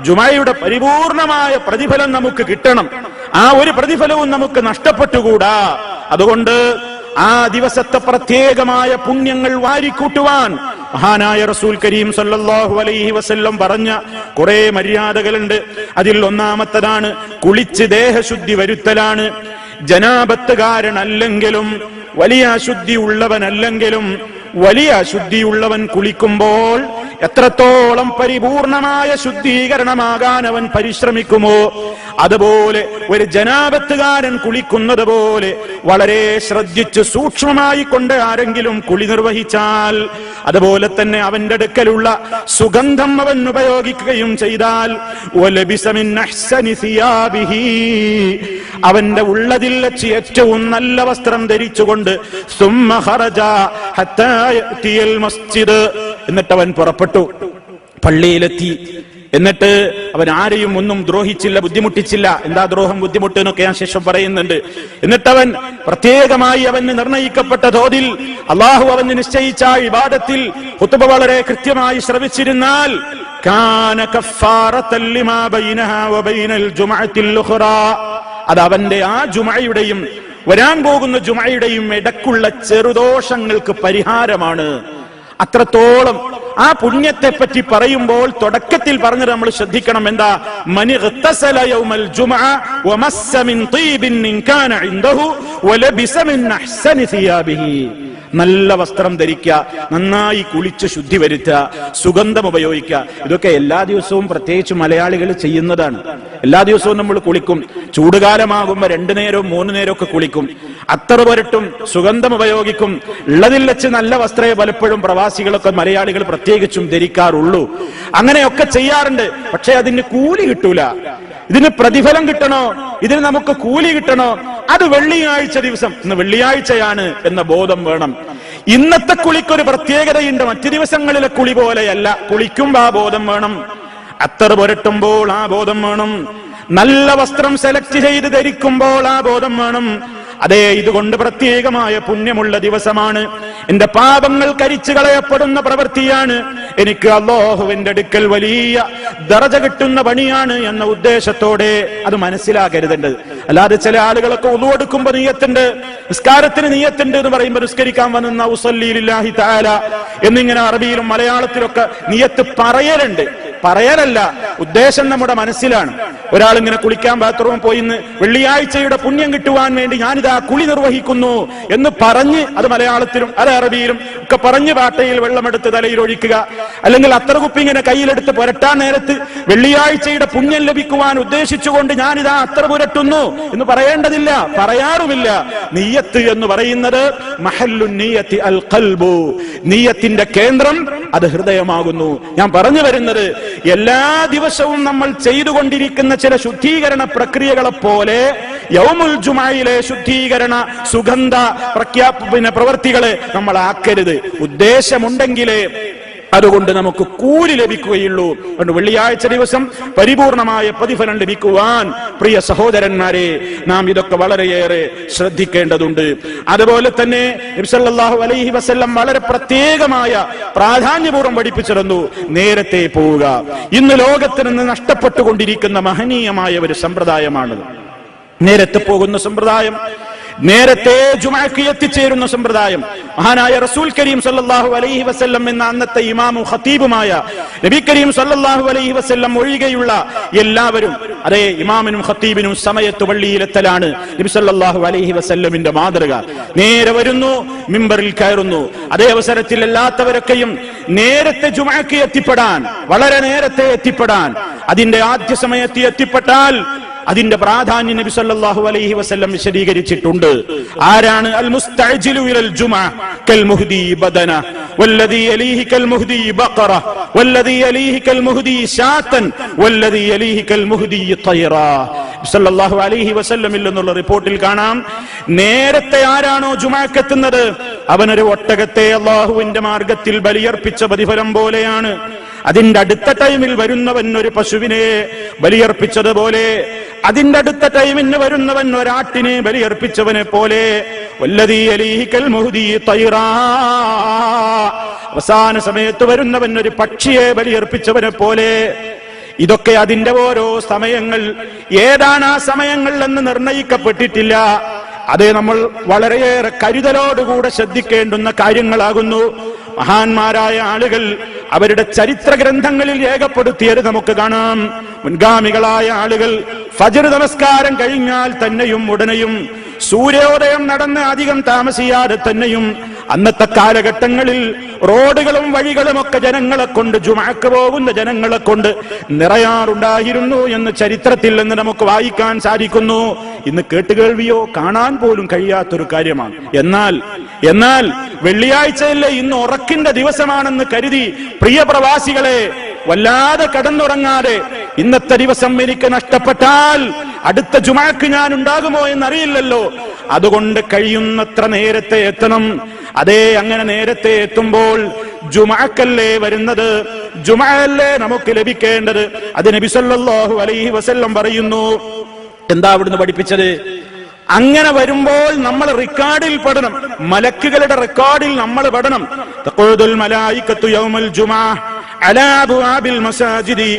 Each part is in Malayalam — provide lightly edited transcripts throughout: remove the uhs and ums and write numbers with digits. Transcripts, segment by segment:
ജുമയുടെ പരിപൂർണമായ പ്രതിഫലം നമുക്ക് കിട്ടണം. ആ ഒരു പ്രതിഫലവും നമുക്ക് നഷ്ടപ്പെട്ടുകൂടാ. അതുകൊണ്ട് ആ ദിവസത്തെ പ്രത്യേകമായ പുണ്യങ്ങൾ വാരിക്കൂട്ടുവാൻ മഹാനായ റസൂൽ കരീം സല്ലല്ലാഹു അലൈഹി വസല്ലം പറഞ്ഞ കുറെ മര്യാദകളുണ്ട്. അതിൽ ഒന്നാമത്തതാണ് കുളിച്ച് ദേഹശുദ്ധി വരുത്തലാണ്. ജനാബത്തുകാരനല്ലെങ്കിലും വലിയ അശുദ്ധി ഉള്ളവനല്ലെങ്കിലും വലിയ അശുദ്ധിയുള്ളവൻ കുളിക്കുമ്പോൾ എത്രത്തോളം പരിപൂർണമായ ശുദ്ധീകരണമാകാൻ അവൻ പരിശ്രമിക്കുമോ അതുപോലെ ഒരു ജനാബത്തുകാരൻ കുളിക്കുന്നത് പോലെ വളരെ ശ്രദ്ധിച്ച് സൂക്ഷ്മമായി കൊണ്ട് ആരെങ്കിലും കുളി നിർവഹിച്ചാൽ, അതുപോലെ തന്നെ അവന്റെ അടുക്കലുള്ള സുഗന്ധം അവൻ ഉപയോഗിക്കുകയും ചെയ്താൽ അവന്റെ ഉള്ളതിൽ വെച്ച് ഏറ്റവും നല്ല വസ്ത്രം ധരിച്ചുകൊണ്ട് എന്നിട്ട് അവൻ പുറപ്പെട്ടു, പള്ളിയിലെത്തി. എന്നിട്ട് അവൻ ആരെയും ഒന്നും ദ്രോഹിച്ചില്ല, ബുദ്ധിമുട്ടിച്ചില്ല. എന്താ ദ്രോഹം, ബുദ്ധിമുട്ട് എന്നൊക്കെ ഞാൻ ശേഷം പറയുന്നുണ്ട്. എന്നിട്ടവൻ പ്രത്യേകമായി അവന് നിർണയിക്കപ്പെട്ട തോതിൽ അള്ളാഹു അവന് നിശ്ചയിച്ച ഇബാദത്തിൽ ഖുതുബ വളരെ കൃത്യമായി ശ്രവിച്ചിരുന്നാൽ അത് അവന്റെ ആ ജുമഅയുടെയും വരാൻ പോകുന്ന ജുമഅയുടെയും ഇടക്കുള്ള ചെറുദോഷങ്ങൾക്ക് പരിഹാരമാണ്. അത്രത്തോളം ആ പുണ്യത്തെ പറ്റി പറയുമ്പോൾ തുടക്കത്തിൽ പറഞ്ഞത് നമ്മൾ ശ്രദ്ധിക്കണം. എന്താ? മനി ഗത്തസല യൗമൽ ജുമഅ വമസ്സ മിൻ തീബിൻ ഇൻ കാന ഇൻദഹു വലബിസ മിൻ അഹ്സനി സിയാബിഹി. നല്ല വസ്ത്രം ധരിക്കുക, നന്നായി കുളിച്ച് ശുദ്ധി വരുത്തുക, സുഗന്ധം ഉപയോഗിക്കുക. ഇതൊക്കെ എല്ലാ ദിവസവും പ്രത്യേകിച്ച് മലയാളികൾ ചെയ്യുന്നതാണ്. എല്ലാ ദിവസവും നമ്മൾ കുളിക്കും. ചൂടുകാലമാകുമ്പോ 2 നേരവും 3 നേരവും ഒക്കെ കുളിക്കും. അത്തർ പുരട്ടും, സുഗന്ധം ഉപയോഗിക്കും. ഉള്ളതിൽ വെച്ച് നല്ല വസ്ത്രമേ പലപ്പോഴും പ്രവാസികളൊക്കെ മലയാളികൾ പ്രത്യേകിച്ചും ധരിക്കാറുള്ളൂ. അങ്ങനെയൊക്കെ ചെയ്യാറുണ്ട്. പക്ഷെ അതിന് കൂലി കിട്ടൂല. ഇതിന് പ്രതിഫലം കിട്ടണോ, ഇതിന് നമുക്ക് കൂലി കിട്ടണോ, അത് വെള്ളിയാഴ്ച ദിവസം, ഇന്ന് വെള്ളിയാഴ്ചയാണ് എന്ന ബോധം വേണം. ഇന്നത്തെ കുളിക്കൊരു പ്രത്യേകതയുണ്ട്. മറ്റു ദിവസങ്ങളിലെ കുളി പോലെയല്ല. കുളിക്കുമ്പോൾ ആ ബോധം വേണം. അത്തർ പുരട്ടുമ്പോൾ ആ ബോധം വേണം. നല്ല വസ്ത്രം സെലക്ട് ചെയ്ത് ധരിക്കുമ്പോൾ ആ ബോധം വേണം. അതെ, ഇതുകൊണ്ട് പ്രത്യേകമായ പുണ്യമുള്ള ദിവസമാണ്. എന്റെ പാപങ്ങൾ കരിച്ചു കളയപ്പെടുന്ന പ്രവൃത്തിയാണ്. എനിക്ക് അല്ലാഹുവിന്റെ അടുക്കൽ വലിയ ദറജ കിട്ടുന്ന പണിയാണ് എന്ന ഉദ്ദേശത്തോടെ അത് മനസ്സിലാക്കരുതേണ്ടത്. അല്ലാതെ ചില ആളുകളൊക്കെ ഉളു എടുക്കുമ്പോ നിയ്യത്തുണ്ട്, നിസ്കാരത്തിന് നിയ്യത്തുണ്ട് എന്ന് പറയുമ്പോൾ നിസ്കരിക്കാൻ വന്ന ഉസല്ലി ലില്ലാഹി തആല എന്നിങ്ങനെ അറബിയിലും മലയാളത്തിലൊക്കെ നിയ്യത്ത് പറയലുണ്ട്. പറയാനല്ല, ഉദ്ദേശം നമ്മുടെ മനസ്സിലാണ്. ഒരാൾ ഇങ്ങനെ കുളിക്കാൻ ബാത്റൂമിൽ പോയി വെള്ളിയാഴ്ചയുടെ പുണ്യം കിട്ടുവാൻ വേണ്ടി ഞാനിതാ കുളി നിർവഹിക്കുന്നു എന്ന് പറഞ്ഞ്, അത് മലയാളത്തിലും അത് അറബിയിലും ഒക്കെ പറഞ്ഞ് പാട്ടയിൽ വെള്ളമെടുത്ത് തലയിൽ ഒഴിക്കുക, അല്ലെങ്കിൽ അത്ര കുപ്പി ഇങ്ങനെ കയ്യിലെടുത്ത് പുരട്ടാൻ നേരത്ത് വെള്ളിയാഴ്ചയുടെ പുണ്യം ലഭിക്കുവാൻ ഉദ്ദേശിച്ചുകൊണ്ട് ഞാനിതാ അത്ര പുരട്ടുന്നു എന്ന് പറയേണ്ടതില്ല, പറയാറുമില്ല. നിയ്യത്ത് എന്ന് പറയുന്നത് മഹല്ലുൻ നിയ്യത്തി അൽ ഖൽബു, നിയ്യത്തിന്റെ കേന്ദ്രം അത് ഹൃദയമാകുന്നു. ഞാൻ പറഞ്ഞു വരുന്നത്, എല്ലാ ദിവസവും നമ്മൾ ചെയ്തുകൊണ്ടിരിക്കുന്ന ചില ശുദ്ധീകരണ പ്രക്രിയകളെ പോലെ യൗമുൽ ജുമഅയിലെ ശുദ്ധീകരണ സുഗന്ധ പ്രവർത്തികളെ നമ്മൾ ആക്കരുത്. ഉദ്ദേശമുണ്ടെങ്കിലേ അതുകൊണ്ട് നമുക്ക് കൂലി ലഭിക്കുകയുള്ളൂ. അതുകൊണ്ട് വെള്ളിയാഴ്ച ദിവസം പരിപൂർണമായ പ്രതിഫലം ലഭിക്കുവാൻ പ്രിയ സഹോദരന്മാരെ, നാം ഇതൊക്കെ വളരെയേറെ ശ്രദ്ധിക്കേണ്ടതുണ്ട്. അതുപോലെ തന്നെ നബി സല്ലല്ലാഹു അലൈഹി വസല്ലം വളരെ പ്രത്യേകമായ പ്രാധാന്യപൂർവ്വം പഠിപ്പിച്ചിരുന്നു നേരത്തെ പോവുക. ഇന്ന് ലോകത്തിൽ നിന്ന് നഷ്ടപ്പെട്ടുകൊണ്ടിരിക്കുന്ന മഹനീയമായ ഒരു സമ്പ്രദായമാണത്. നേരത്തെ പോകുന്ന സമ്പ്രദായം, നേരത്തെ ജുമഅക്ക് എത്തിച്ചേരുന്ന സമ്പ്രദായം. മഹാനായ റസൂൽ കരീം സല്ലല്ലാഹു അലൈഹി വസല്ലം എന്ന അന്നത്തെ ഇമാമും ഖതീബുമായ നബി കരീം സല്ലല്ലാഹു അലൈഹി വസല്ലം ഒഴികെയുള്ള എല്ലാവരും, അതേ ഇമാമിനും ഖതീബിനും സമയത്ത് പള്ളിയിലെത്തലാണ് നബി സല്ലല്ലാഹു അലൈഹി വസല്ലമിന്റെ മാതൃക. നേരെ വരുന്നു, മിമ്പറിൽ കയറുന്നു. അതേ അവസരത്തിൽ അല്ലാത്തവരൊക്കെയും നേരത്തെ ജുമഅക്ക് എത്തിപ്പെടാൻ, വളരെ നേരത്തെ എത്തിപ്പെടാൻ, അതിന്റെ ആദ്യ സമയത്ത് എത്തിപ്പെട്ടാൽ അതിന്റെ പ്രാധാന്യം നബി സല്ലല്ലാഹു അലൈഹി വസല്ലം വിശദീകരിച്ചിട്ടുണ്ട്. ആരാണ് അൽ മുസ്തഅജിലു ഇലൽ ജുമഅ കൽ മുഹ്ദി ബദന വല്ലദി യലീഹി കൽ മുഹ്ദി ബഖറ വല്ലദി യലീഹി കൽ മുഹ്ദി ശാതൻ വല്ലദി യലീഹി കൽ മുഹ്ദി തൈറ. സല്ലല്ലാഹു അലൈഹി വസല്ലമിൽ നിന്നുള്ള റിപ്പോർട്ടിൽ കാണാം, നേരത്തെ ആരാണോ ജുമഅക്ക് എത്തുന്നത് അവനൊരു ഒട്ടകത്തെ അല്ലാഹുവിന്റെ മാർഗത്തിൽ ബലിയർപ്പിച്ച പ്രതിഫലം പോലെയാണ്. അതിന്റെ അടുത്ത ടൈമിൽ വരുന്നവൻ ഒരു പശുവിനെ ബലിയർപ്പിച്ചതുപോലെ, അതിന്റെ അടുത്ത ടൈമിന് വരുന്നവൻ ഒരാട്ടിനെ ബലിയർപ്പിച്ചവനെ പോലെ, വല്ലദീ യലീഹി കൽ മുഹ്ദി തൈറാ, അവസാന സമയത്ത് വരുന്നവൻ ഒരു പക്ഷിയെ ബലിയർപ്പിച്ചവനെ പോലെ. ഇതൊക്കെ അതിന്റെ ഓരോ സമയങ്ങൾ. ഏതാണ് ആ സമയങ്ങൾ എന്ന് നിർണയിക്കപ്പെട്ടിട്ടില്ല. അത് നമ്മൾ വളരെയേറെ കരുതലോടുകൂടെ ശ്രദ്ധിക്കേണ്ടുന്ന കാര്യങ്ങളാകുന്നു. മഹാന്മാരായ ആളുകൾ അവരുടെ ചരിത്ര ഗ്രന്ഥങ്ങളിൽ രേഖപ്പെടുത്തിയത് നമുക്ക് കാണാം. മുൻഗാമികളായ ആളുകൾ ഫജ്ർ നമസ്കാരം കഴിഞ്ഞാൽ തന്നെയും ഉടനെയും സൂര്യോദയം നടന്ന് അധികം താമസിയാതെ തന്നെയും അന്നത്തെ കാലഘട്ടങ്ങളിൽ റോഡുകളും വഴികളും ഒക്കെ ജനങ്ങളെ കൊണ്ട്, ജുമഅക്ക് പോകുന്ന ജനങ്ങളെ കൊണ്ട് നിറയാറുണ്ടായിരുന്നു എന്ന് ചരിത്രത്തിൽ നിന്ന് നമുക്ക് വായിക്കാൻ സാധിക്കുന്നു. ഇന്ന് കേട്ടുകേൾവിയോ കാണാൻ പോലും കഴിയാത്തൊരു കാര്യമാണ്. എന്നാൽ വെള്ളിയാഴ്ചയല്ലേ, ഇന്ന് ഉറക്കിന്റെ ദിവസമാണെന്ന് കരുതി പ്രിയ പ്രവാസികളെ വല്ലാതെ കടന്നുറങ്ങാതെ, ഇന്നത്തെ ദിവസം എനിക്ക് നഷ്ടപ്പെട്ടാൽ അടുത്ത ജുമഅക്ക് ഞാൻ ഉണ്ടാകുമോ എന്നറിയില്ലല്ലോ, അതുകൊണ്ട് കഴിയുന്നത്ര നേരത്തെ എത്തണം. അതേ, അങ്ങനെ നേരത്തെ എത്തുമ്പോൾ ജുമഅക്കല്ലേ വരുന്നത്, ജുമഅല്ലേ നമുക്ക് ലഭിക്കേണ്ടത്. അത് നബി സല്ലല്ലാഹു അലൈഹി വസല്ലം പറയുന്നു. എന്താ അവിടുന്ന് പഠിപ്പിച്ചത്? അങ്ങനെ വരുമ്പോൾ നമ്മൾ റെക്കോർഡിൽ പെടണം, മലക്കുകളുടെ റെക്കോർഡിൽ നമ്മൾ പെടണം. തഖൂദുൽ മലായികത്തു യൗമൽ ജുമഅ അലാ അബ്വാബിൽ മസാജിദി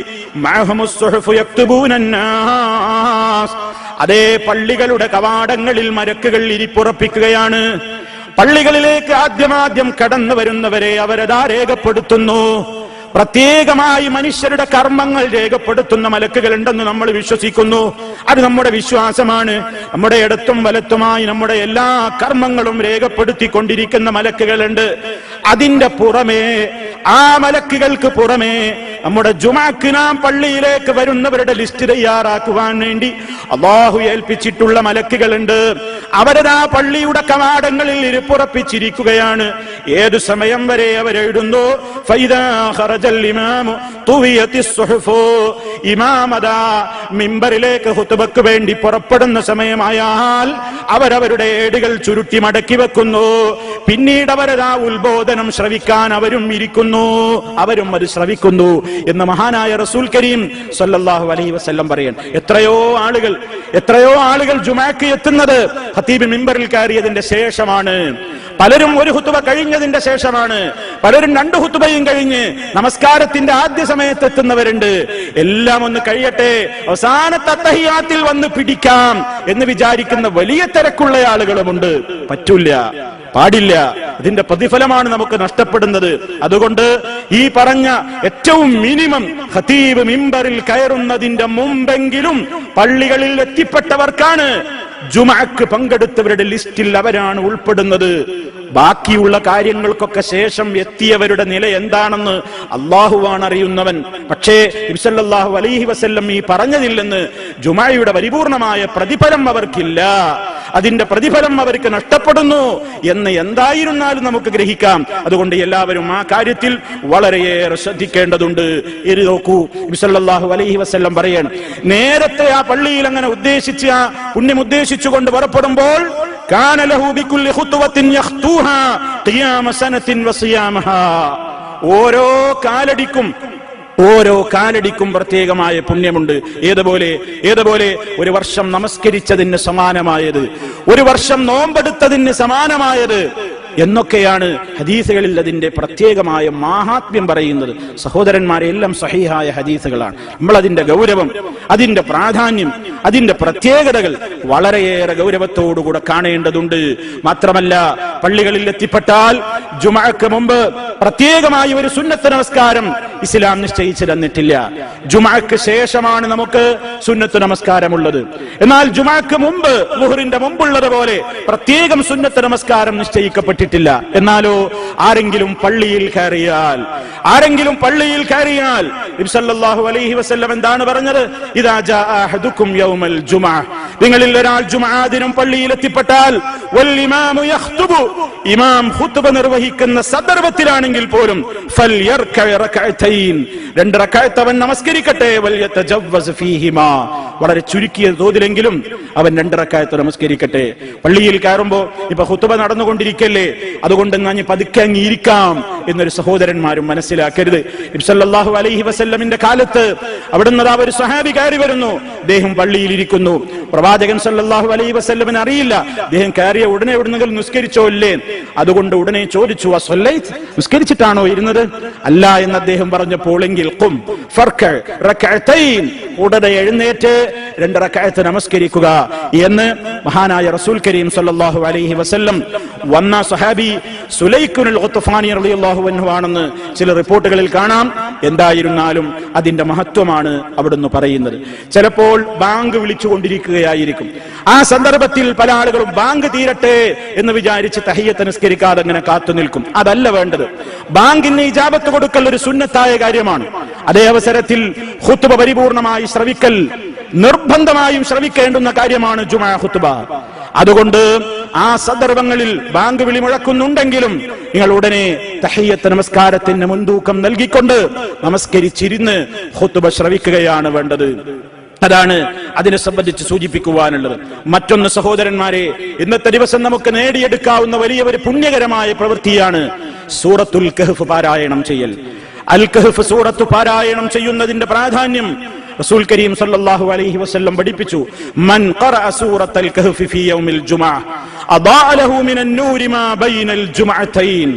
മഅഹുമുസ് സുഹുഫ് യക്തുബൂനൻ നാസ്. അതേ, പള്ളികളുടെ കവാടങ്ങളിൽ മലക്കുകൾ ഇരിപ്പുറപ്പിക്കുകയാണ്. പള്ളികളിലേക്ക് ആദ്യം കടന്നു വരുന്നവരെ അവരതാ രേഖപ്പെടുത്തുന്നു. പ്രത്യേകമായി മനുഷ്യരുടെ കർമ്മങ്ങൾ രേഖപ്പെടുത്തുന്ന മലക്കുകൾ ഉണ്ടെന്ന് നമ്മൾ വിശ്വസിക്കുന്നു. അത് നമ്മുടെ വിശ്വാസമാണ്. നമ്മുടെ ഇടത്തും വലത്തുമായി നമ്മുടെ എല്ലാ കർമ്മങ്ങളും രേഖപ്പെടുത്തിക്കൊണ്ടിരിക്കുന്ന മലക്കുകളുണ്ട്. അതിന്റെ പുറമേ, ആ മലക്കുകൾക്ക് പുറമേ നമ്മുടെ ജുമഅക്ക് നാം പള്ളിയിലേക്ക് വരുന്നവരുടെ ലിസ്റ്റ് തയ്യാറാക്കുവാൻ വേണ്ടി അല്ലാഹു ഏൽപ്പിച്ചിട്ടുള്ള മലക്കുകളുണ്ട്. അവരതാ പള്ളിയുടെ കവാടങ്ങളിൽ ഇരിപ്പുറപ്പിച്ചിരിക്കുകയാണ്. ഏതു സമയം വരെ അവരെഴുതുന്നു, ഫൈദാ ഖറജൽ ഇമാമു തുവിയത്തിസ് സുഹുഫു. ഇമാമദാ മിമ്പറിലേക്ക് ഖുതുബക്ക് വേണ്ടി പുറപ്പെടുന്ന സമയമായാൽ അവരവരുടെ ഏടുകൾ ചുരുട്ടി മടക്കി വെക്കുന്നു. പിന്നീട് അവരതാ ഉത്ബോധനം ശ്രവിക്കാൻ അവരും ഇരിക്കുന്നു, അവരും അത് ശ്രവിക്കുന്നു എന്ന് മഹാനായ റസൂൽ കരീം സല്ലല്ലാഹു അലൈഹി വസല്ലം പറയാണ്. എത്രയോ ആളുകൾ ജുമഅക്ക് എത്തുന്നത് ഖതീബ് മിമ്പറിൽ കയറിയതിന്റെ ശേഷമാണ്. പലരും ഒരു ഹുതുബ കഴിഞ്ഞതിന്റെ ശേഷമാണ്. പലരും 2 ഹുതുബയും കഴിഞ്ഞ് നമസ്കാരത്തിന്റെ ആദ്യ സമയത്ത് എത്തുന്നവരുണ്ട്. എല്ലാം ഒന്ന് കഴിയട്ടെ, അവസാനത്തെ തഹിയ്യാത്തിൽ വന്ന് പിടിക്കാം എന്ന് വിചാരിക്കുന്ന വലിയ തിരക്കുള്ള ആളുകളുമുണ്ട്. പറ്റൂല, പാടില്ല. ഇതിന്റെ പ്രതിഫലമാണ് നമുക്ക് നഷ്ടപ്പെടുന്നത്. അതുകൊണ്ട് ഈ പറഞ്ഞ ഏറ്റവും മിനിമം ഖതീബ് മിമ്പറിൽ കയറുന്നതിന്റെ മുമ്പെങ്കിലും പള്ളികളിൽ എത്തിപ്പെട്ടവർക്കാണ് ജുമഅക്ക് പങ്കെടുത്തവരുടെ ലിസ്റ്റിൽ അവരാണ് ഉൾപ്പെടുന്നത്. ബാക്കിയുള്ള കാര്യങ്ങൾക്കൊക്കെ ശേഷം എത്തിയവരുടെ നില എന്താണെന്ന് അല്ലാഹുവാണ് അറിയുന്നവൻ. പക്ഷേ നബി സല്ലല്ലാഹു അലൈഹി വസല്ലം ഈ പറഞ്ഞതില്ലെന്ന് ജുമഅയുടെ പരിപൂർണമായ പ്രതിഫലം അവർക്കില്ല, അതിന്റെ പ്രതിഫലം അവർക്ക് നഷ്ടപ്പെടുന്നു എന്ന് എന്തായിരുന്നാലും നമുക്ക് ഗ്രഹിക്കാം. അതുകൊണ്ട് എല്ലാവരും ആ കാര്യത്തിൽ വളരെയേറെ ശ്രദ്ധിക്കേണ്ടതുണ്ട്. ഇത് നോക്കൂ, നബി സല്ലല്ലാഹു അലൈഹി വസല്ലം പറയാണ്, നേരത്തെ ആ പള്ളിയിൽ അങ്ങനെ ഉദ്ദേശിച്ച് ആ പുണ്യം ഉദ്ദേശിച്ചുകൊണ്ട് പുറപ്പെടുമ്പോൾ കാന ലഹു ബികുല്ലി ഖുത്വത്തിൻ യഖ്തുഹാ ഖിയാമ സനത്തിൻ വസിയാമഹാ. ഓരോ കാലടിക്കും പ്രത്യേകമായ പുണ്യമുണ്ട്. ഏതുപോലെ ഒരു വർഷം നമസ്കരിച്ചതിന് സമാനമായത്, ഒരു വർഷം നോമ്പെടുത്തതിന് സമാനമായത് എന്നൊക്കെയാണ് ഹദീസുകളിൽ അതിന്റെ പ്രത്യേകമായ മാഹാത്മ്യം പറയുന്നത്. സഹോദരന്മാരെ, എല്ലാം സഹീഹായ ഹദീസുകളാണ്. നമ്മൾ അതിന്റെ ഗൗരവം, അതിന്റെ പ്രാധാന്യം, അതിന്റെ പ്രത്യേകതകൾ വളരെയേറെ ഗൗരവത്തോടുകൂടെ കാണേണ്ടതുണ്ട്. മാത്രമല്ല, പള്ളികളിൽ എത്തിപ്പെട്ടാൽ ജുമഅക്ക് മുമ്പ് പ്രത്യേകമായി ഒരു സുന്നത്ത് നമസ്കാരം ഇസ്ലാം നിശ്ചയിച്ചു തന്നിട്ടില്ല. ജുമഅക്ക് ശേഷമാണ് നമുക്ക് സുന്നത്ത് നമസ്കാരമുള്ളത്. എന്നാൽ ജുമഅക്ക് മുമ്പ്, ളുഹറിന്റെ മുമ്പുള്ളതുപോലെ പ്രത്യേകം സുന്നത്ത് നമസ്കാരം നിശ്ചയിക്കപ്പെട്ടു. എന്നാലോ ആരെങ്കിലും പള്ളിയിൽ കയറിയാൽ നബി സല്ലല്ലാഹു അലൈഹി വസല്ലം എന്താണ് പറഞ്ഞത്? ഇദാ ജാഅ അഹദുക്കും യൗമൽ ജുമഅ, നിങ്ങളിൽ ഒരാൾ ജുമഅ ദിനം പള്ളിയിൽ എത്തിപ്പെട്ടാൽ വൽ ഇമാമു യഖ്തുബു, ഇമാം ഖുത്ബ നിർവഹിക്കുന്ന സന്ദർഭത്തിലാണെങ്കിൽ പോലും ഫൽയർക റകഅതൈൻ, 2 റകഅത്ത് അവൻ നമസ്കരിക്കട്ടെ. വൽ യതജവ്വസ് ഫീഹിമാ, വളരെ ചുരുക്കിയ തോതിലെങ്കിലും അവൻ 2 റക്അത്ത് നമസ്കരിക്കട്ടെ. പള്ളിയിൽ കയറുമ്പോ ഇപ്പൊ ഖുതുബ നടന്നുകൊണ്ടിരിക്കല്ലേ, അതുകൊണ്ട് ഞാൻ പതുക്കെ അങ്ങിരിക്കാം എന്നൊരു സഹോദരന്മാരും മനസ്സിലാക്കരുത്. നബി സല്ലല്ലാഹു അലൈഹി വസല്ലമിന്റെ കാലത്ത് അവിടുന്ന് ഒരു സ്വഹാബി കയറി വരുന്നു, അദ്ദേഹം പള്ളിയിൽ ഇരിക്കുന്നു. പ്രവാചകൻ സല്ലല്ലാഹു അലൈഹി വസല്ലമിന് അറിയില്ല അദ്ദേഹം കയറിയ ഉടനെ എവിടുന്നെങ്കിലും നിസ്കരിച്ചോ ഇല്ലേ, അതുകൊണ്ട് ഉടനെ ചോദിച്ചു, നിസ്കരിച്ചിട്ടാണോ ഇരുന്നത്? അല്ല എന്ന് അദ്ദേഹം പറഞ്ഞപ്പോൾ, എങ്കിൽ ഖും ഫർക റക്അതൈൻ, ഉടനെ എഴുന്നേറ്റ് 2 റക്അത്ത് നമസ്കരിക്കുക എന്ന് മഹാനായ റസൂൽ കരീം സല്ലല്ലാഹു അലൈഹി വസല്ലം വന്ന സ്വഹാബി സുലൈഖുൽ ഖുത്ഫാനി റളിയല്ലാഹു അൻഹു ആണെന്ന് ചില റിപ്പോർട്ടുകളിൽ കാണാം. എന്തായിരുന്നാലും അതിന്റെ മഹത്വമാണ് അവിടുന്ന് പറയുന്നത്. ചിലപ്പോൾ ബാങ്ക് വിളിച്ചുകൊണ്ടിരിക്കുകയായിരിക്കും. ആ സന്ദർഭത്തിൽ പല ആളുകളും ബാങ്ക് തീരട്ടെ എന്ന് വിചാരിച്ച് തഹിയ്യത്ത് നിസ്കരിക്കാതെ അങ്ങനെ കാത്തു നിൽക്കും. അതല്ല വേണ്ടത്. ബാങ്കിന് ഇജാബത്ത് കൊടുക്കൽ ഒരു സുന്നത്തായ കാര്യമാണ്. അതേ അവസരത്തിൽ ഖുത്ബ പരിപൂർണമായി ശ്രവിക്കൽ നിർബന്ധമായും ശ്രവിക്കേണ്ടുന്ന കാര്യമാണ് ജുമാ ഖുത്ബ. അതുകൊണ്ട് ആ സന്ദർഭങ്ങളിൽ ബാങ്ക് വിളി മുഴക്കുന്നുണ്ടെങ്കിലും നിങ്ങൾ ഉടനെ തഹിയ്യത്ത് നമസ്കാരത്തിന് മുൻതൂക്കം നൽകിക്കൊണ്ട് നമസ്കരിച്ചിരുന്ന് ഖുത്ബ ശ്രവിക്കുകയാണ് വേണ്ടത്. അതാണ് അതിനെ സംബന്ധിച്ച് സൂചിപ്പിക്കുവാനുള്ളത്. മറ്റൊന്ന് സഹോദരന്മാരെ, ഇന്നത്തെ ദിവസം നമുക്ക് നേടിയെടുക്കാവുന്ന വലിയ ഒരു പുണ്യകരമായ പ്രവൃത്തിയാണ് സൂറത്തുൽ കഹ്ഫ് പാരായണം ചെയ്യൽ. അൽ കഹ്ഫ് സൂറത്ത് പാരായണം ചെയ്യുന്നതിന്റെ പ്രാധാന്യം റസൂൽ കരീം സല്ലല്ലാഹു അലൈഹി വസല്ലം പഠിപ്പിച്ചു. മൻ ഖറഅ സൂറത്തുൽ കഹ്ഫ് ഫീ യൗമിൽ ജുമുഅ അദാഅ ലഹു മിനൻ നൂരി മാ ബൈനൽ ജുമുഅതൈൻ.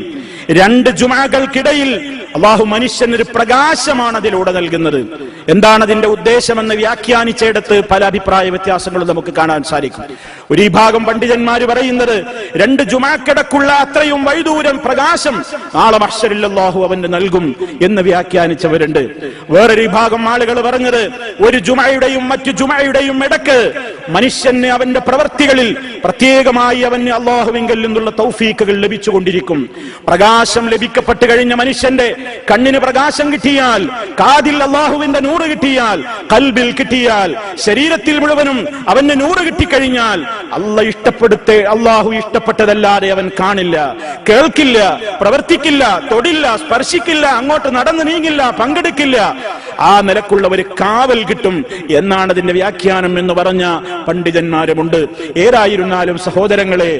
2 ജുമുഅകൾക്കിടയിൽ അല്ലാഹു മനുഷ്യന് ഒരു പ്രകാശമാണ് അതിലൂടെ നൽകുന്നത്. എന്താണ് അതിന്റെ ഉദ്ദേശമെന്ന് വ്യാഖ്യാനിച്ചിടത്ത് പല അഭിപ്രായ വ്യത്യാസങ്ങളും നമുക്ക് കാണാൻ സാധിക്കും. ഒരു വിഭാഗം പണ്ഡിതന്മാര് പറയുന്നത് 2 ജുമുഅക്കിടക്കുള്ള അത്രയും വൈദൂരം പ്രകാശം നാളെ മഹ്ശറിൽ അല്ലാഹു അവന് നൽകും എന്ന് വ്യാഖ്യാനിച്ചവരുണ്ട്. വേറൊരു വിഭാഗം ആളുകൾ പറഞ്ഞത് ഒരു ജുമുഅയുടെയും മറ്റു ജുമുഅയുടെയും ഇടക്ക് മനുഷ്യന് അവന്റെ പ്രവർത്തികളിൽ പ്രത്യേകമായി അവന് അല്ലാഹുവിങ്കൽ നിന്നുള്ള തൗഫീഖുകൾ ലഭിച്ചുകൊണ്ടിരിക്കും. പ്രകാശം ലഭിക്കപ്പെട്ടു കഴിഞ്ഞ മനുഷ്യന്റെ കണ്ണിന് പ്രകാശം കിട്ടിയാൽ, കാതിൽ അല്ലാഹുവിന്റെ നൂറ് കിട്ടിയാൽ, ഖൽബിൽ കിട്ടിയാൽ, ശരീരത്തിൽ മുഴുവനും അവന് നൂറ് കിട്ടിക്കഴിഞ്ഞാൽ അല്ലാഹു ഇഷ്ടപ്പെട്ടതല്ലാതെ അവൻ കാണില്ല, കേൾക്കില്ല, പ്രവർത്തിക്കില്ല, തൊടില്ല, സ്പർശിക്കില്ല, അങ്ങോട്ട് നടന്നു നീങ്ങില്ല, പങ്കെടുക്കില്ല. ആ നിലക്കുള്ള ഒരു കാവൽ കിട്ടും എന്നാണ് അതിന്റെ വ്യാഖ്യാനം എന്ന് പറഞ്ഞ പണ്ഡിതന്മാരുമുണ്ട്. ഏതായിരുന്നാലും സഹോദരങ്ങളെ,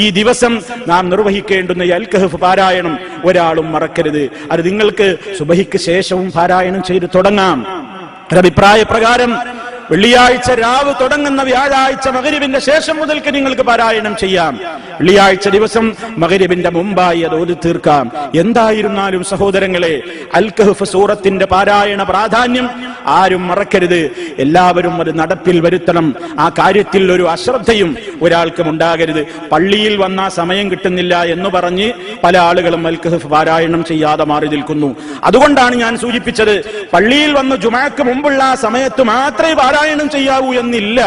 ഈ ദിവസം നാം നിർവഹിക്കേണ്ടുന്ന അൽ കഹ്ഫ് പാരായണം ഒരാളും മറക്കരുത്. അത് നിങ്ങൾക്ക് സുബഹിക്ക് ശേഷവും പാരായണം ചെയ്ത് തുടങ്ങാം. ഒരഭിപ്രായ പ്രകാരം വെള്ളിയാഴ്ച രാവ് തുടങ്ങുന്ന വ്യാഴാഴ്ച മഗ്രിബിന്റെ ശേഷം മുതൽക്ക് നിങ്ങൾക്ക് പാരായണം ചെയ്യാം. വെള്ളിയാഴ്ച ദിവസം മഗ്രിബിന്റെ മുമ്പായി അത് ഓതി തീർക്കാം. എന്തായിരുന്നാലും സഹോദരങ്ങളെ, അൽ കഹ്ഫ് സൂറത്തിന്റെ പാരായണ പ്രാധാന്യം ആരും മറക്കരുത്. എല്ലാവരും അത് നടപ്പിൽ വരുത്തണം. ആ കാര്യത്തിൽ ഒരു അശ്രദ്ധയും ഒരാൾക്കും ഉണ്ടാകരുത്. പള്ളിയിൽ വന്ന സമയം കിട്ടുന്നില്ല എന്ന് പറഞ്ഞ് പല ആളുകളും അൽ കഹ്ഫ് പാരായണം ചെയ്യാതെ മാറി നിൽക്കുന്നു. അതുകൊണ്ടാണ് ഞാൻ സൂചിപ്പിച്ചത്, പള്ളിയിൽ വന്ന് ജുമുഅക്ക് മുമ്പുള്ള ആ സമയത്ത് മാത്രമേ പാരായണം ചെയ്യാവൂ എന്നില്ല.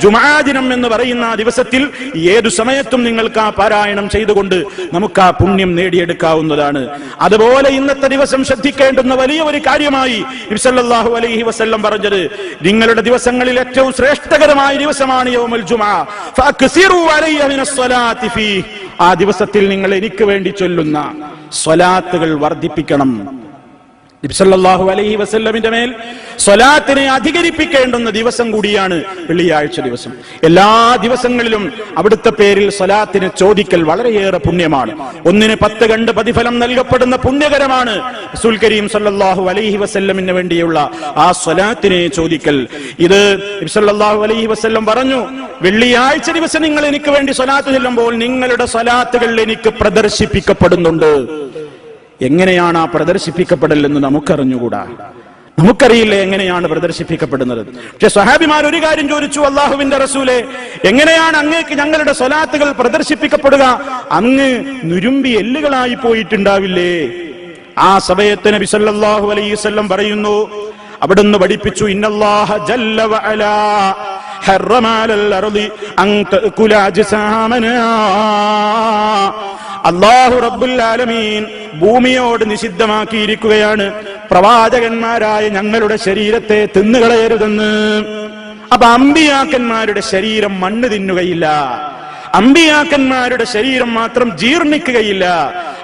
ജുമുഅ ദിനം എന്ന് പറയുന്ന ദിവസത്തിൽ ഏതു സമയത്തും നിങ്ങൾക്ക് ആ പാരായണം ചെയ്തുകൊണ്ട് നമുക്ക് ആ പുണ്യം നേടിയെടുക്കാവുന്നതാണ്. അതുപോലെ ഇന്നത്തെ ദിവസം ശ്രദ്ധിക്കേണ്ടുന്ന വലിയ ഒരു കാര്യമായി നബി സല്ലല്ലാഹു അലൈഹി വസല്ലം പറഞ്ഞത്, നിങ്ങളുടെ ദിവസങ്ങളിൽ ഏറ്റവും ശ്രേഷ്ഠകരമായ ദിവസമാണ് യൗമുൽ ജുമുഅ. ഫഅക്സിറു അലയ്യ മിനസ് സ്വലാത്തി ഫീഹി. ആ ദിവസത്തിൽ നിങ്ങൾ എനിക്ക് വേണ്ടി ചൊല്ലുന്ന സ്വലാത്തുകൾ വർദ്ധിപ്പിക്കണം. നബി സല്ലല്ലാഹു അലൈഹി വസല്ലമിന്റെ മേൽ സ്വലാത്തിനെ അധികരിപ്പിക്കേണ്ടുന്ന ദിവസം കൂടിയാണ് വെള്ളിയാഴ്ച ദിവസം. എല്ലാ ദിവസങ്ങളിലും അവിടുത്തെ പേരിൽ സ്വലാത്തിനെ ചോദിക്കൽ വളരെയേറെ പുണ്യമാണ്. 1-ന് 10 കണ്ട് പ്രതിഫലം നൽകപ്പെടുന്ന പുണ്യകരമാണ് റസൂൽ കരീം സല്ലല്ലാഹു അലൈഹി വസല്ലമിന് വേണ്ടിയുള്ള ആ സ്വലാത്തിനെ ചോദിക്കൽ. ഇത് നബി സല്ലല്ലാഹു അലൈഹി വസല്ലം പറഞ്ഞു, വെള്ളിയാഴ്ച ദിവസം നിങ്ങൾ എനിക്ക് വേണ്ടി സ്വലാത്ത് ചൊല്ലുമ്പോൾ നിങ്ങളുടെ സ്വലാത്തുകൾ എനിക്ക് പ്രദർശിപ്പിക്കപ്പെടുന്നുണ്ട്. എങ്ങനെയാണ് ആ പ്രദർശിപ്പിക്കപ്പെടലെന്ന് നമുക്കറിഞ്ഞുകൂടാ, നമുക്കറിയില്ല എങ്ങനെയാണ് പ്രദർശിപ്പിക്കപ്പെടുന്നത്. പക്ഷെ സ്വഹാബിമാർ ഒരു കാര്യം ചോദിച്ചു, അല്ലാഹുവിന്റെ റസൂലേ, എങ്ങനെയാണ് അങ്ങേക്ക് ഞങ്ങളുടെ സ്വലാത്തുകൾ പ്രദർശിപ്പിക്കപ്പെടുക? അങ്ങ് നുരുമ്പി എല്ലുകളായി പോയിട്ടുണ്ടാവില്ലേ? ആ സമയത്ത് നബി സല്ലല്ലാഹു അലൈഹി വസല്ലം പറയുന്നു, അവിടുന്ന് പഠിപ്പിച്ചു, ഇന്നല്ലാഹ ജല്ല വഅലാ ഹറമ അലൽ അർളി അൻ തഅകുല അജ്സാമനാ. അല്ലാഹു റബ്ബുൽ ആലമീൻ ഭൂമിയോട് നിഷിദ്ധമാക്കിയിരിക്കുകയാണ് പ്രവാചകന്മാരായ ഞങ്ങളുടെ ശരീരത്തെ തിന്നുകളയരുതെന്ന്. അപ്പൊ അമ്പിയാക്കന്മാരുടെ ശരീരം മണ്ണ് തിന്നുകയില്ല, അമ്പിയാക്കന്മാരുടെ ശരീരം മാത്രം ജീർണിക്കുകയില്ല.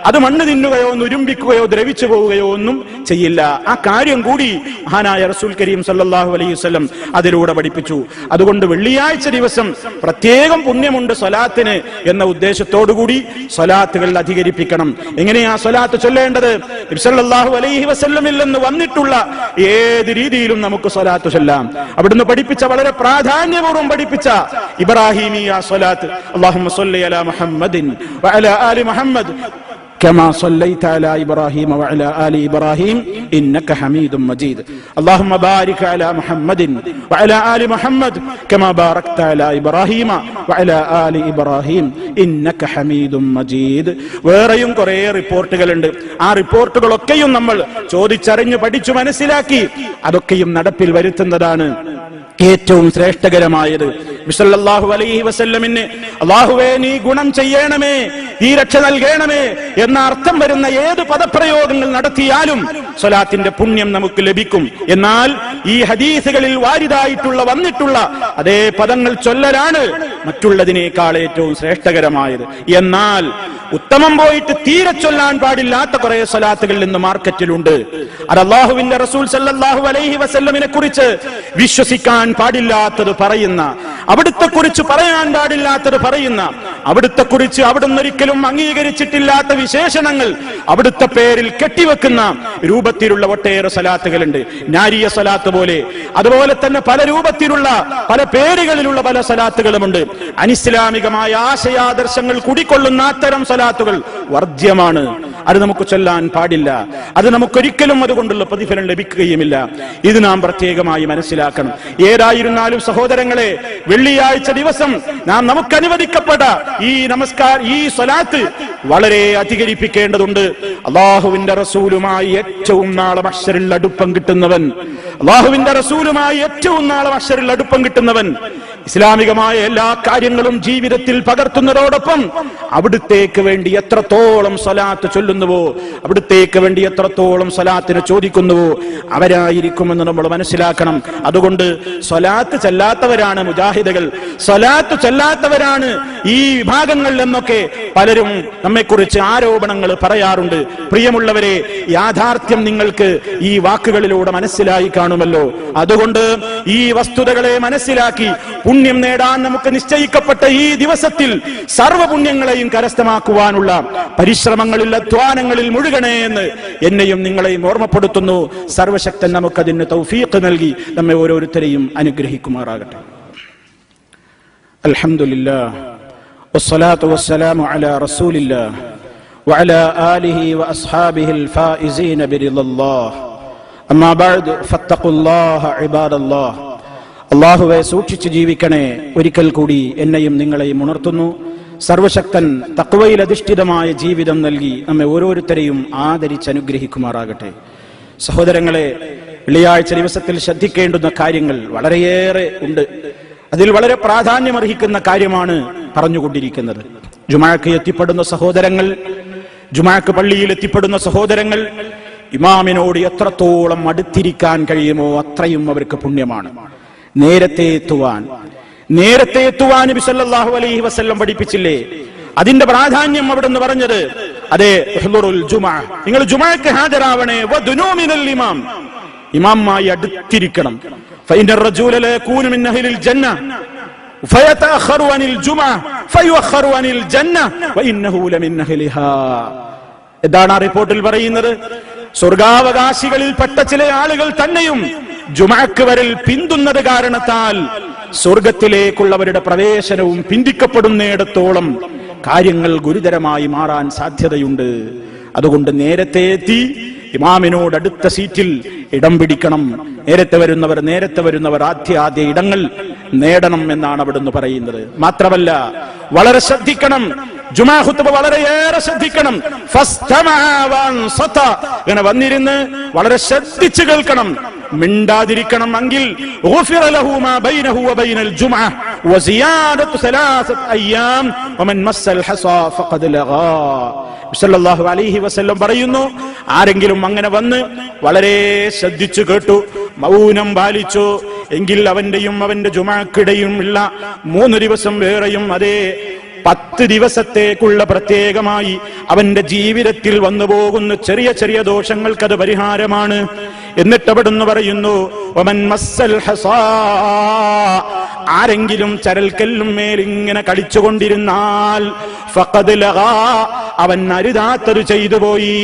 അത് മണ്ണ് തിന്നുകയോ നുരുമ്പിക്കുകയോ ദ്രവിച്ചു പോവുകയോ ഒന്നും ചെയ്യില്ല. ആ കാര്യം കൂടി മഹാനായ റസൂൽ കരീം സല്ലല്ലാഹു അലൈഹി വസല്ലം അതിലൂടെ പഠിപ്പിച്ചു. അതുകൊണ്ട് വെള്ളിയാഴ്ച ദിവസം പ്രത്യേകം പുണ്യമുണ്ട് സ്വലാത്തിന് എന്ന ഉദ്ദേശത്തോടുകൂടി സ്വലാത്തുകൾ അധികരിപ്പിക്കണം. എങ്ങനെയാ സ്വലാത്ത് ചൊല്ലേണ്ടത്? നബി സല്ലല്ലാഹു അലൈഹി വസല്ലമിൽ നിന്ന് വന്നിട്ടുള്ള ഏത് രീതിയിലും നമുക്ക് സ്വലാത്ത് ചൊല്ലാം. അവിടുന്ന് പഠിപ്പിച്ച, വളരെ പ്രാധാന്യപൂർവ്വം പഠിപ്പിച്ച ഇബ്രാഹിമിയ സ്വലാത്ത്, അല്ലാഹുമ്മ സ്വല്ലി അലാ മുഹമ്മദിൻ വഅലാ ആലി മുഹമ്മദ് كما صليت على إبراهيم وعلى آل إبراهيم إنك حميد مجيد اللهم بارك على محمد وعلى آل محمد كما باركت على إبراهيم وعلى آل إبراهيم إنك حميد مجيد. വേറെയും കുറേ റിപ്പോർട്ടുകളുണ്ട്. ആ റിപ്പോർട്ടുകളൊക്കെയും നമ്മൾ ചോദിച്ചറിഞ്ഞ് പഠിച്ചു മനസ്സിലാക്കി അതൊക്കെയും നടപ്പിൽ വരുത്തുന്നതാണ് ഏറ്റവും ശ്രേഷ്ഠകരമായത്. സല്ലല്ലാഹു അലൈഹി വസല്ലമിന് അല്ലാഹുവേ നീ ഗുണം ചെയ്യണമേ, നീ രക്ഷ നൽകണമേ എന്ന അർത്ഥം വരുന്ന ഏത് പദപ്രയോഗങ്ങൾ നടത്തിയാലും സ്വലാത്തിന്റെ പുണ്യം നമുക്ക് ലഭിക്കും. എന്നാൽ ഈ ഹദീസുകളിൽ വാരിദായിട്ടുള്ള വന്നിട്ടുള്ള അതേ പദങ്ങൾ ചൊല്ലലാണ് മറ്റുള്ളതിനേക്കാൾ ഏറ്റവും ശ്രേഷ്ഠകരമായത്. എന്നാൽ ഉത്തമം പോയിട്ട് തീരെ ചൊല്ലാൻ പാടില്ലാത്ത കുറെ സ്വലാത്തുകൾ ഇന്ന് മാർക്കറ്റിലുണ്ട്. അത് അല്ലാഹുവിന്റെ റസൂൽ സല്ലല്ലാഹു അലൈഹി വസല്ലമിനെ കുറിച്ച് വിശ്വസിക്കാൻ പാടില്ലാത്തത് പറയുന്ന, അവിടുത്തെ കുറിച്ച് പറയാൻ പാടില്ലാത്തത് പറയുന്ന, അവിടുത്തെ കുറിച്ച് അവിടുന്ന് ഒരിക്കലും അംഗീകരിച്ചിട്ടില്ലാത്ത വിശേഷണങ്ങൾ അവിടുത്തെ പേരിൽ കെട്ടിവെക്കുന്ന രൂപത്തിലുള്ള ഒട്ടേറെ സ്വലാത്തുകളുണ്ട്. നാരിയ സ്വലാത്ത് പോലെ, അതുപോലെ തന്നെ പല രൂപത്തിലുള്ള പല പേരുകളിലുള്ള പല സ്വലാത്തുകളുമുണ്ട്. അനിസ്ലാമികമായ ആശയാദർശങ്ങൾ കുടിക്കൊള്ളുന്ന അത്തരം സ്വലാത്തുകൾ വർജ്യമാണ്. അത് നമുക്ക് ചൊല്ലാൻ പാടില്ല. അത് നമുക്കൊരിക്കലും അതുകൊണ്ടുള്ള പ്രതിഫലം ലഭിക്കുകയുമില്ല. ഇത് നാം പ്രത്യേകമായി മനസ്സിലാക്കണം. ഏതായിരുന്നാലും സഹോദരങ്ങളെ, വെള്ളിയാഴ്ച ദിവസം നാം നമുക്ക് അനുവദിക്കപ്പെട്ട ഈ സ്വലാത്ത് വളരെ അധികരിപ്പിക്കേണ്ടതുണ്ട്. അല്ലാഹുവിന്റെ റസൂലുമായി ഏറ്റവും നാളെ മഹ്ശറിൽ അടുപ്പം കിട്ടുന്നവൻ, അല്ലാഹുവിന്റെ റസൂലുമായി ഏറ്റവും നാളെ മഹ്ശറിൽ അടുപ്പം കിട്ടുന്നവൻ ഇസ്ലാമികമായ എല്ലാ കാര്യങ്ങളും ജീവിതത്തിൽ പകർത്തുന്നതോടൊപ്പം അവിടുത്തേക്ക് വേണ്ടി എത്രത്തോളം സ്വലാത്ത് ചൊല്ലുന്നുവോ, അവിടുത്തേക്ക് വേണ്ടി എത്രത്തോളം സ്വലാത്തിന് ചോദിക്കുന്നുവോ അവരായിരിക്കുമെന്ന് നമ്മൾ മനസ്സിലാക്കണം. അതുകൊണ്ട് സ്വലാത്ത് ചെല്ലാത്തവരാണ് മുജാഹിദുകൾ, സ്വലാത്ത് ചെല്ലാത്തവരാണ് ഈ വിഭാഗങ്ങൾ എന്നൊക്കെ പലരും നമ്മെക്കുറിച്ച് ആരോപണങ്ങൾ പറയാറുണ്ട്. പ്രിയമുള്ളവരെ, യാഥാർത്ഥ്യം നിങ്ങൾക്ക് ഈ വാക്കുകളിലൂടെ മനസ്സിലായി കാണുമല്ലോ. അതുകൊണ്ട് ഈ വസ്തുതകളെ മനസ്സിലാക്കി പുണ്യം നേടാൻ നമുക്ക് നിശ്ചയിക്കപ്പെട്ട ഈ ദിവസത്തിൽ സർവ്വപുണ്യങ്ങളെയും കരസ്ഥമാക്കുവാനുള്ള പരിശ്രമങ്ങളിൽ, അധ്വാനങ്ങളിൽ മുഴുകണേ എന്ന് എന്നെയും നിങ്ങളെയും ഓർമ്മപ്പെടുത്തുന്നു. സർവശക്തൻ നമുക്കതിന് തൗഫീഖ് നൽകി നമ്മെ ഓരോരുത്തരെയും അനുഗ്രഹിക്കുമാറാകട്ടെ. അൽഹംദുലില്ലാഹ് വസ്സലാത്തു വസ്സലാമു അലാ റസൂലില്ലാഹ് വഅലാ ആലിഹി വഅസ്ഹാബിഹിൽ ഫായിസീന ബിറിദല്ലാഹ്. അമ്മാ ബഅദ് ഫത്തഖുല്ലാഹ ഇബാദല്ലാഹ്. അല്ലാഹുവെ സൂക്ഷിച്ചു ജീവിക്കണേ. ഒരിക്കൽ കൂടി എന്നെയും നിങ്ങളെയും ഉണർത്തുന്നു. സർവശക്തൻ തഖ്വയിൽ അധിഷ്ഠിതമായ ജീവിതം നൽകി നമ്മെ ഓരോരുത്തരെയും ആദരിച്ച് അനുഗ്രഹിക്കുമാറാകട്ടെ. സഹോദരങ്ങളെ, വെള്ളിയാഴ്ച ദിവസത്തിൽ ശ്രദ്ധിക്കേണ്ടുന്ന കാര്യങ്ങൾ വളരെയേറെ ഉണ്ട്. അതിൽ വളരെ പ്രാധാന്യമർഹിക്കുന്ന കാര്യമാണ് പറഞ്ഞുകൊണ്ടിരിക്കുന്നത്. ജുമാക്ക് എത്തിപ്പെടുന്ന സഹോദരങ്ങൾ, ജുമാക്ക് പള്ളിയിൽ എത്തിപ്പെടുന്ന സഹോദരങ്ങൾ ഇമാമിനോട് എത്രത്തോളം അടുത്തിരിക്കാൻ കഴിയുമോ അത്രയും അവർക്ക് പുണ്യമാണ്. നേരത്തെ എത്തുവാൻ നബി സല്ലല്ലാഹു അലൈഹി വസല്ലം പഠിപ്പിച്ചില്ലേ? അതിന്റെ പ്രാധാന്യം അവിടുന്ന് പറഞ്ഞത് അതെ, നിങ്ങൾ ജുമാക്ക് ഹാജരാവണേ, ഇമാമായി അടുത്തിരിക്കണം. എന്താണ് ആ റിപ്പോർട്ടിൽ പറയുന്നത്? സ്വർഗാവകാശികളിൽപ്പെട്ട ചില ആളുകൾ തന്നെയും ജുമാക്ക് വരൽ പിന്തുന്നത് കാരണത്താൽ സ്വർഗത്തിലേക്കുള്ളവരുടെ പ്രവേശനവും പിന്തിക്കപ്പെടുന്നിടത്തോളം കാര്യങ്ങൾ ഗുരുതരമായി മാറാൻ സാധ്യതയുണ്ട്. അതുകൊണ്ട് നേരത്തെ എത്തി ഇമാമിനോട് അടുത്ത സീറ്റിൽ ഇടം പിടിക്കണം. നേരത്തെ വരുന്നവർ ആദ്യ ഇടങ്ങൾ നേടണം എന്നാണ് അവിടുന്ന് പറയുന്നത്. മാത്രമല്ല, വളരെ ശ്രദ്ധിക്കണം, ജുമാ ഖുത്ബ വളരെയേറെ ശ്രദ്ധിക്കണം. ഇങ്ങനെ വന്നിരുന്ന് വളരെ ശ്രദ്ധിച്ചു കേൾക്കണം, മിണ്ടാതിരിക്കണം. എങ്കിൽ സല്ലല്ലാഹു അലൈഹി വസല്ലം പറയുന്നു, ആരെങ്കിലും അങ്ങനെ വന്ന് വളരെ ശ്രദ്ധിച്ചു കേട്ടു, മൗനം പാലിച്ചു എങ്കിൽ അവന്റെയും അവന്റെ ജുമാക്കിടയും ഉള്ള 3 ദിവസം വേറെയും അതേ 10 ദിവസത്തേക്കുള്ള പ്രത്യേകമായി അവന്റെ ജീവിതത്തിൽ വന്നു പോകുന്ന ചെറിയ ചെറിയ ദോഷങ്ങൾക്കത് പരിഹാരമാണ്. എന്നിട്ട് അവിടുന്ന് പറയുന്നു, വമൻ മസ്സൽ ഹസാ, ആരെങ്കിലും ചരൽക്കല്ലും മേലിങ്ങനെ കളിച്ചുകൊണ്ടിരുന്നാൽ ഫഖദ് ലഗാ, അവൻ അരുതാത്തത് ചെയ്തു പോയി.